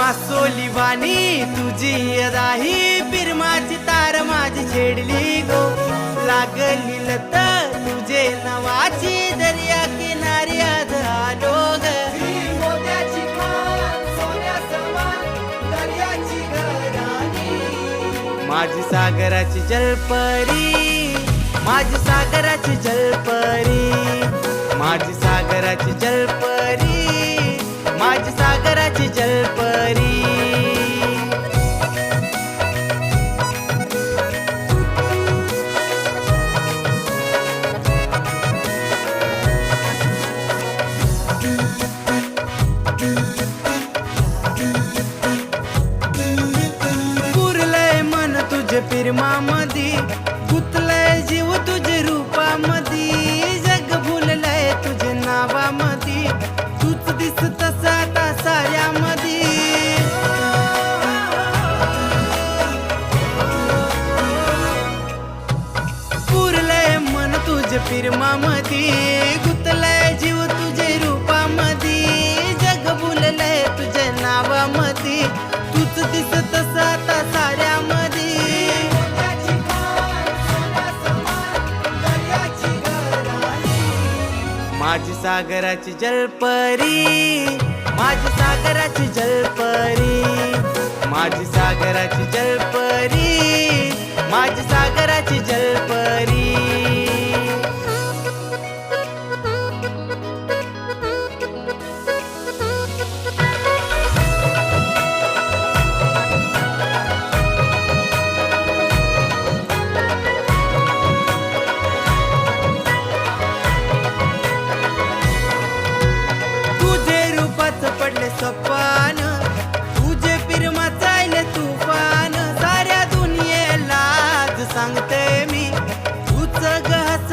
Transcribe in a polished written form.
कासोली वाणी तुझी अदाही पिरमाची तार माझी छेडली गो लागली लत तुझे नवाची दर्या किनारी आज आलो ग मोत्याची खान सोन्या समान दर्याची घराणी माझी सागराची जलपरी माझी सागराची जलपरी माझी सागराची जलपरी माझी सागराची जलपरी पुरलय मन तुझे पिरमामधी गुतलय जीव तुझे रूपामधी जग भुललय तुझे नावामधी तूच दिसत आता साऱ्यामधी पुरलय मन तुझे पिरमामधी गुतलय जीव तुझे रूपामधी जग भुललय तुझे नावामधी तूच दिसत आता साऱ्यामधी माझी सागराची जलपरी माझी सागराची जलपरी माझी सागराची जलपरी माझी सागराची जलपरी पडले सपान तुझे पिरमा चालले तुफान साऱ्या दुनियेला आज सांगते मी तूच गहस